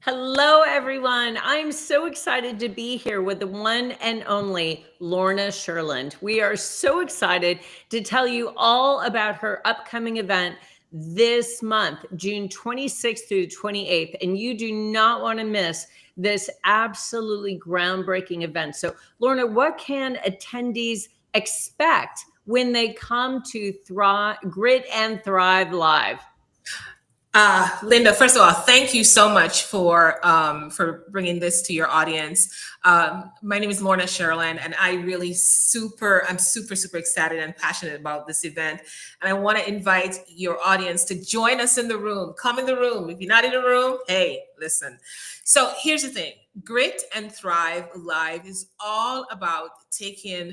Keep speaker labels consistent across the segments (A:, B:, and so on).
A: Hello, everyone. I'm so excited to be here with the one and only Lorna Sherland. We are so excited to tell you all about her upcoming event this month, June 26th through 28th. And you do not want to miss this absolutely groundbreaking event. So, Lorna, what can attendees expect when they come to Grit and Thrive Live?
B: Linda, first of all, thank you so much for bringing this to your audience. My name is Lorna Sherland, and I'm super excited and passionate about this event. And I want to invite your audience to join us in the room. Come in the room. If you're not in the room, hey, listen. So here's the thing: Grit and Thrive Live is all about taking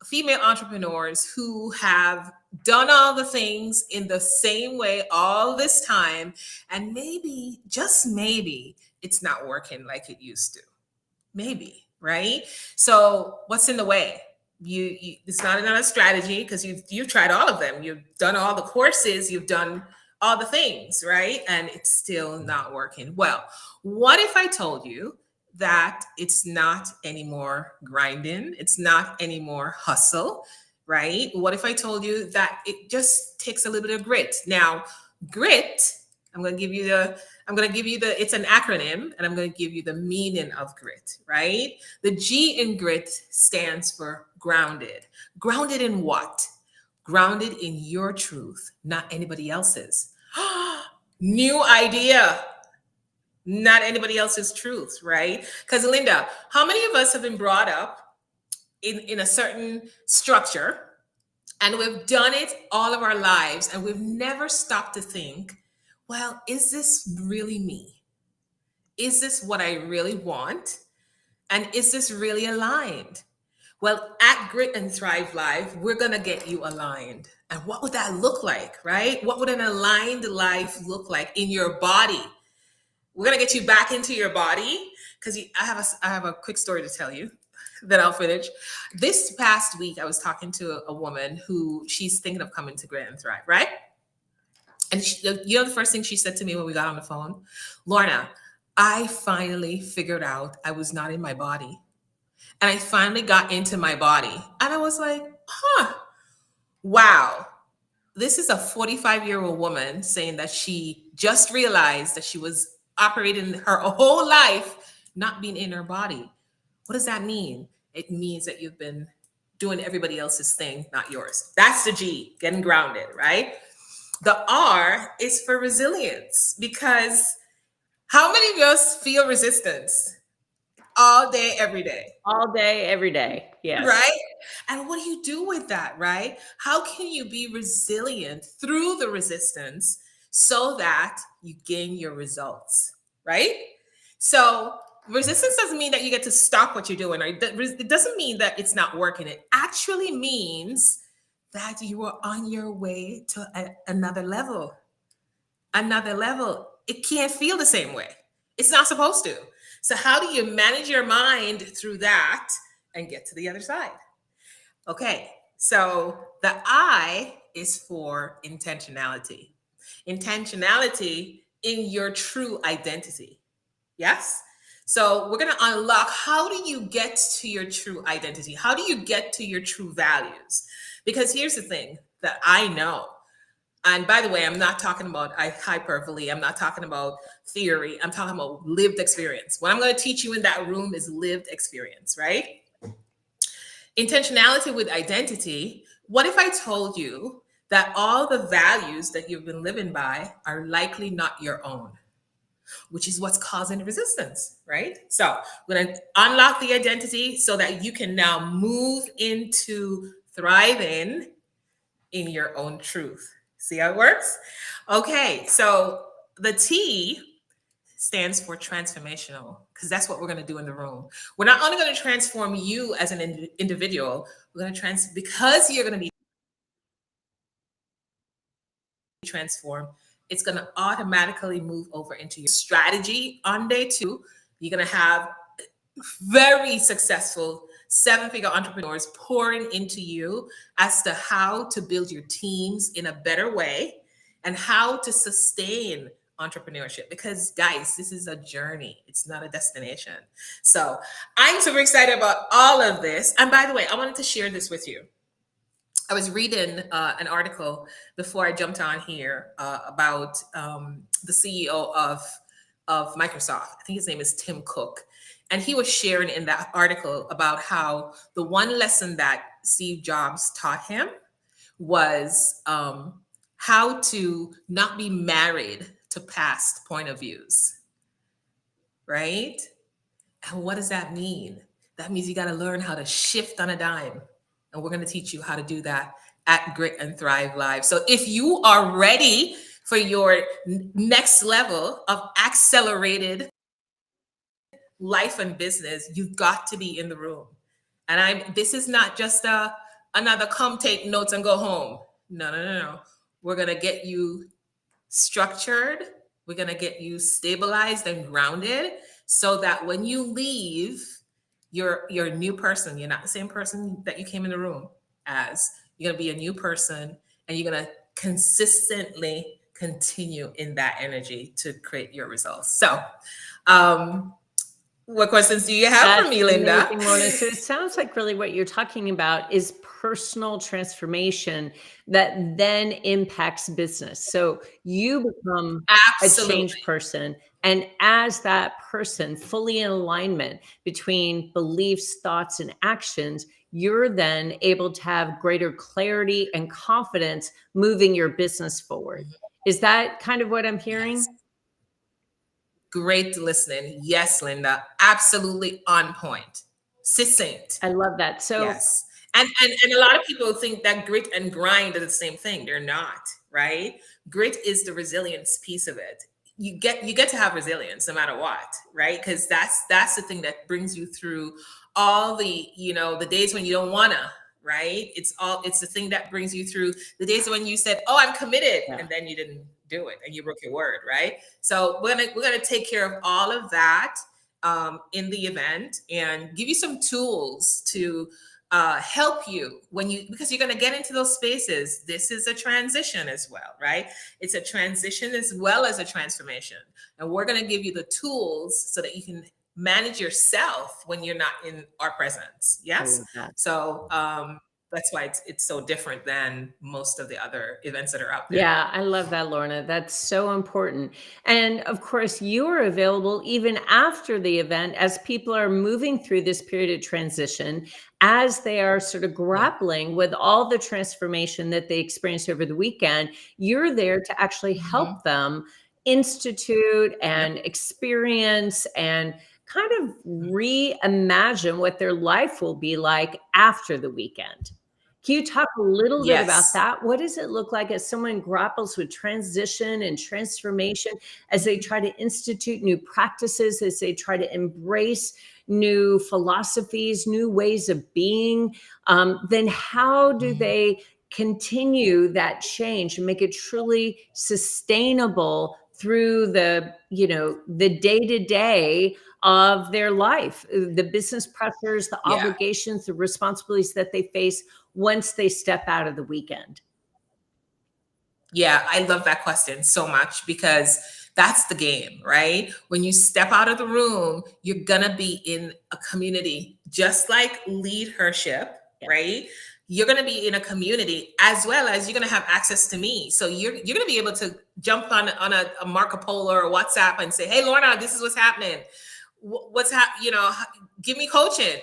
B: female entrepreneurs who have done all the things in the same way all this time, and maybe, just maybe, it's not working like it used to. Maybe, right? So what's in the way? It's not another strategy, because you've tried all of them. You've done all the courses, you've done all the things, right? And it's still not working. Well, what if I told you that it's not anymore grinding, it's not anymore hustle, right? What if I told you that it just takes a little bit of grit? Now, grit, I'm going to give you the, it's an acronym, and I'm going to give you the meaning of grit, right? The G in grit stands for grounded. Grounded in what? Grounded in your truth, not anybody else's. New idea. Not anybody else's truth, right? Because Linda, how many of us have been brought up in a certain structure, and we've done it all of our lives, and we've never stopped to think, well, is this really me? Is this what I really want? And is this really aligned? Well, at Grit and Thrive Live, we're going to get you aligned. And what would that look like, right? What would an aligned life look like in your body? We're going to get you back into your body, because I have a quick story to tell you that I'll finish. This past week, I was talking to a woman who she's thinking of coming to Grit and Thrive, right? And the first thing she said to me when we got on the phone, Lorna, I finally figured out I was not in my body. And I finally got into my body. And I was like, wow. This is a 45-year-old woman saying that she just realized that she was operating her whole life not being in her body. What does that mean? It means that you've been doing everybody else's thing, not yours. That's the G, getting grounded, right? The R is for resilience, because how many of us feel resistance all day, every day?
A: All day, every day. Yes.
B: Right? And what do you do with that, right? How can you be resilient through the resistance so that you gain your results, right? So resistance doesn't mean that you get to stop what you're doing. Right? It doesn't mean that it's not working. It actually means that you are on your way to another level. Another level. It can't feel the same way. It's not supposed to. So how do you manage your mind through that and get to the other side? Okay, so the I is for intentionality. Intentionality in your true identity. Yes? So we're going to unlock, how do you get to your true identity? How do you get to your true values? Because here's the thing that I know. And by the way, I'm not talking about hyperbole. I'm not talking about theory. I'm talking about lived experience. What I'm going to teach you in that room is lived experience, right? Intentionality with identity. What if I told you that all the values that you've been living by are likely not your own, which is what's causing resistance, right? So we're going to unlock the identity so that you can now move into thriving in your own truth. See how it works? Okay, so the T stands for transformational, because that's what we're going to do in the room. We're not only going to transform you as an individual, we're going to because you're going to be transformed, it's going to automatically move over into your strategy. On day 2, you're going to have very successful 7-figure entrepreneurs pouring into you as to how to build your teams in a better way and how to sustain entrepreneurship, because guys, this is a journey. It's not a destination. So I'm super excited about all of this. And by the way, I wanted to share this with you. I was reading an article before I jumped on here about the CEO of Microsoft. I think his name is Tim Cook. And he was sharing in that article about how the one lesson that Steve Jobs taught him was how to not be married to past point of views, right? And what does that mean? That means you got to learn how to shift on a dime. And we're going to teach you how to do that at Grit and Thrive Live. So if you are ready for your next level of accelerated life and business, you've got to be in the room. And this is not just another come take notes and go home. No. We're going to get you structured. We're going to get you stabilized and grounded so that when you leave, you're a new person. You're not the same person that you came in the room as. You're going to be a new person, and you're going to consistently continue in that energy to create your results. So, what questions do you have for me, Linda?
A: Amazing, Lorna. So it sounds like really what you're talking about is personal transformation that then impacts business. So you become
B: Absolutely.
A: a changed person. And as that person, fully in alignment between beliefs, thoughts, and actions, you're then able to have greater clarity and confidence moving your business forward. Is that kind of what I'm hearing?
B: Yes. Great listening. Yes, Linda. Absolutely on point. Succinct.
A: I love that. So
B: yes. And a lot of people think that grit and grind are the same thing. They're not, right? Grit is the resilience piece of it. You get to have resilience no matter what, right? Because that's the thing that brings you through all the, the days when you don't wanna, right? It's the thing that brings you through the days when you said, "Oh, I'm committed," and then you didn't do it and you broke your word, right? So we're gonna take care of all of that in the event and give you some tools to help you because you're going to get into those spaces. This is a transition as well, right? It's a transition as well as a transformation. And we're going to give you the tools so that you can manage yourself when you're not in our presence. Yes. So that's why it's so different than most of the other events that are out there.
A: Yeah, I love that, Lorna. That's so important. And of course, you are available even after the event as people are moving through this period of transition, as they are sort of grappling with all the transformation that they experienced over the weekend. You're there to actually help them institute and experience and kind of reimagine what their life will be like after the weekend. Can you talk a little bit about that? What does it look like as someone grapples with transition and transformation, as they try to institute new practices, as they try to embrace new philosophies, new ways of being? Then how do they continue that change and make it truly sustainable through the day-to-day of their life, the business pressures, the obligations, the responsibilities that they face once they step out of the weekend?
B: Yeah, I love that question so much because that's the game, right? When you step out of the room, you're gonna be in a community, just like leadership, right? You're gonna be in a community as well as you're gonna have access to me. So you're gonna be able to jump on a Marco Polo or WhatsApp and say, "Hey, Lorna, this is what's happening. Give me coaching."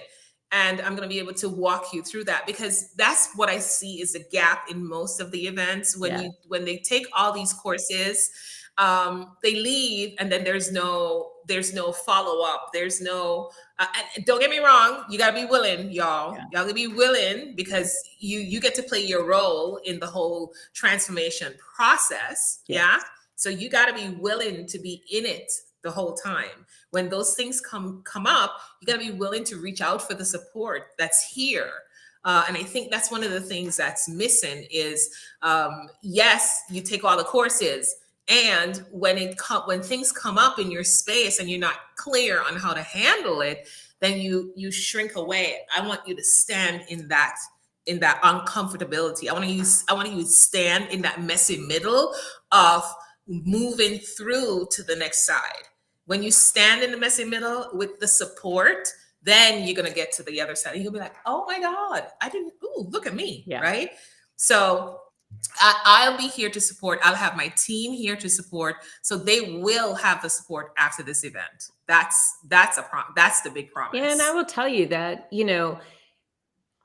B: And I'm going to be able to walk you through that, because that's what I see is a gap in most of the events when they take all these courses, they leave and then there's no follow up. There's no, and don't get me wrong, you got to be willing, y'all. Y'all got to be willing, because you get to play your role in the whole transformation process. Yeah. So you got to be willing to be in it the whole time. When those things come up, you got to be willing to reach out for the support that's here. And I think that's one of the things that's missing is, yes, you take all the courses, and when things come up in your space and you're not clear on how to handle it, then you shrink away. I want you to stand in that uncomfortability. I want you to stand in that messy middle of moving through to the next side. When you stand in the messy middle with the support, then you're gonna get to the other side. And you'll be like, oh my God, I didn't, ooh, look at me,
A: Yeah.
B: right? So I'll be here to support. I'll have my team here to support, so they will have the support after this event. That's that's the big
A: Yeah, and I
B: promise.
A: will tell you that,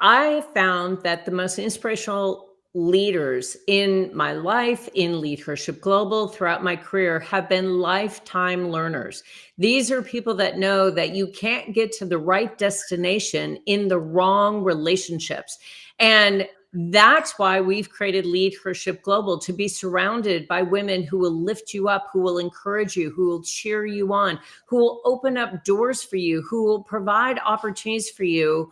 A: I found that the most inspirational leaders in my life, in Leadership Global, throughout my career, have been lifetime learners. These are people that know that you can't get to the right destination in the wrong relationships. And that's why we've created Leadership Global, to be surrounded by women who will lift you up, who will encourage you, who will cheer you on, who will open up doors for you, who will provide opportunities for you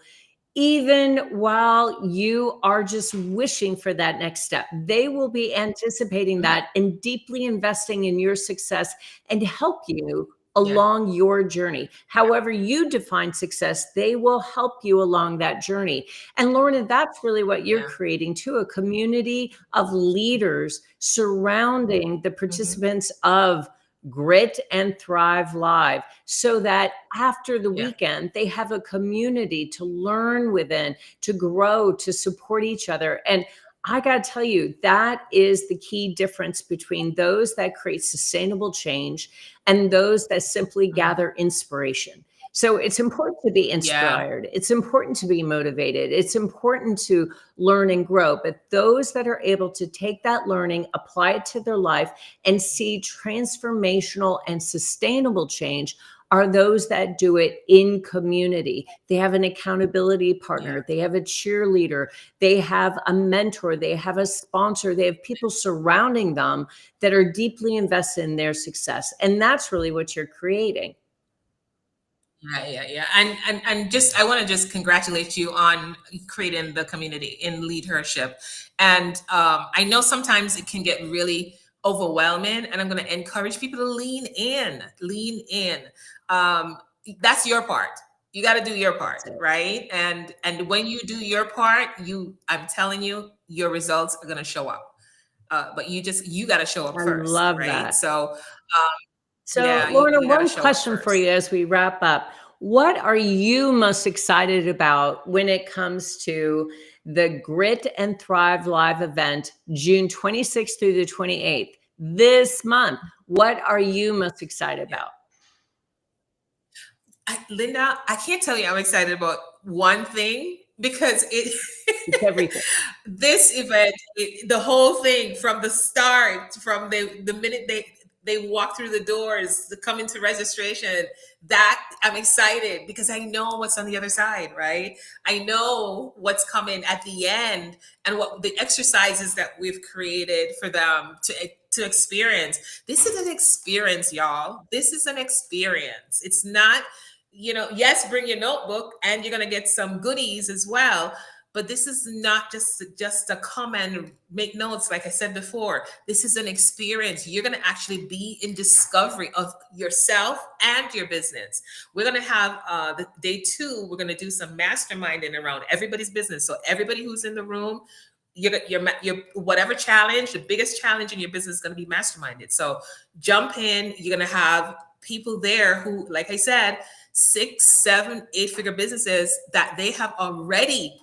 A: even while you are just wishing for that next step. They will be anticipating
B: Mhm.
A: that and deeply investing in your success and help you
B: Yeah,
A: along your journey. However you define success, they will help you along that journey. And Lorna, that's really what you're
B: yeah.
A: creating too, a community of leaders surrounding the
B: Hmm.
A: participants of Grit and Thrive Live, so that after the
B: Yeah,
A: weekend, they have a community to learn within, to grow, to support each other. And I got to tell you, that is the key difference between those that create sustainable change and those that simply
B: mhm.
A: gather inspiration. So it's important to be
B: Yeah,
A: inspired. It's important to be motivated. It's important to learn and grow. But those that are able to take that learning, apply it to their life, and see transformational and sustainable change are those that do it in community. They have an accountability
B: yeah.
A: partner, they have a cheerleader, they have a mentor, they have a sponsor, they have people surrounding them that are deeply invested in their success. And that's really what you're creating.
B: Yeah, yeah, yeah. And just I want to just congratulate you on creating the community in leadership. And I know sometimes it can get really overwhelming, and I'm going to encourage people to lean in, lean in. Um, that's your part. You got to do your part,
A: That's it.
B: right? And when you do your part, I'm telling you, your results are going to show up. But you got to show up
A: I
B: first,
A: love
B: right?
A: that.
B: So
A: So,
B: yeah,
A: Lorna,
B: you got to
A: one
B: show up
A: question for you
B: first.
A: as we wrap up. What are you most excited about when it comes to the Grit and Thrive Live event, June 26th through the 28th, this month? What are you most excited
B: Yeah.
A: about?
B: Linda, I can't tell you I'm excited about one thing because it
A: It's everything.
B: this event, the whole thing from the start, from the minute they walk through the doors, the come into registration, that I'm excited because I know what's on the other side, right? I know what's coming at the end and what the exercises that we've created for them to experience. This is an experience, y'all. This is an experience. It's not, yes, bring your notebook and you're going to get some goodies as well. But this is not just a come and make notes. Like I said before, this is an experience. You're going to actually be in discovery of yourself and your business. We're going to have the day 2. We're going to do some masterminding around everybody's business. So everybody who's in the room, your whatever challenge, the biggest challenge in your business is going to be masterminded. So jump in. You're going to have people there who, like I said, 6, 7, 8-figure businesses that they have already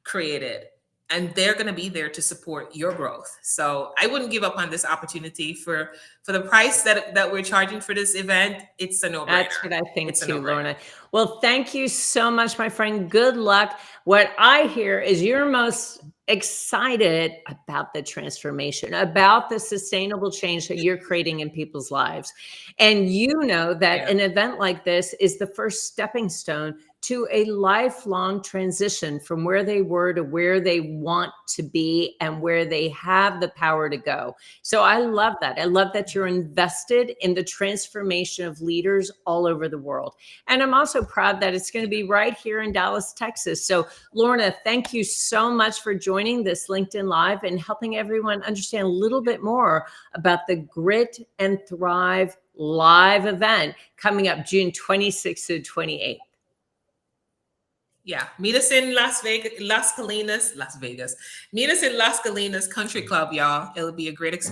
B: created, and they're going to be there to support your growth. So I wouldn't give up on this opportunity for the price that we're charging for this event. It's a
A: That's
B: no-brainer.
A: what I think
B: It's a
A: too,
B: no-brainer.
A: Lorna. Well, thank you so much, my friend. Good luck. What I hear is you're most excited about the transformation, about the sustainable change that you're creating in people's lives. And you know that
B: Yeah.
A: an event like this is the first stepping stone to a lifelong transition from where they were to where they want to be and where they have the power to go. So I love that. I love that you're invested in the transformation of leaders all over the world. And I'm also proud that it's going to be right here in Dallas, Texas. So, Lorna, thank you so much for joining this LinkedIn Live and helping everyone understand a little bit more about the Grit and Thrive live event coming up June 26th to 28th.
B: Yeah, meet us in Las Vegas, Las Colinas, Las Vegas. Meet us in Las Colinas Country Club, y'all. It'll be a great experience.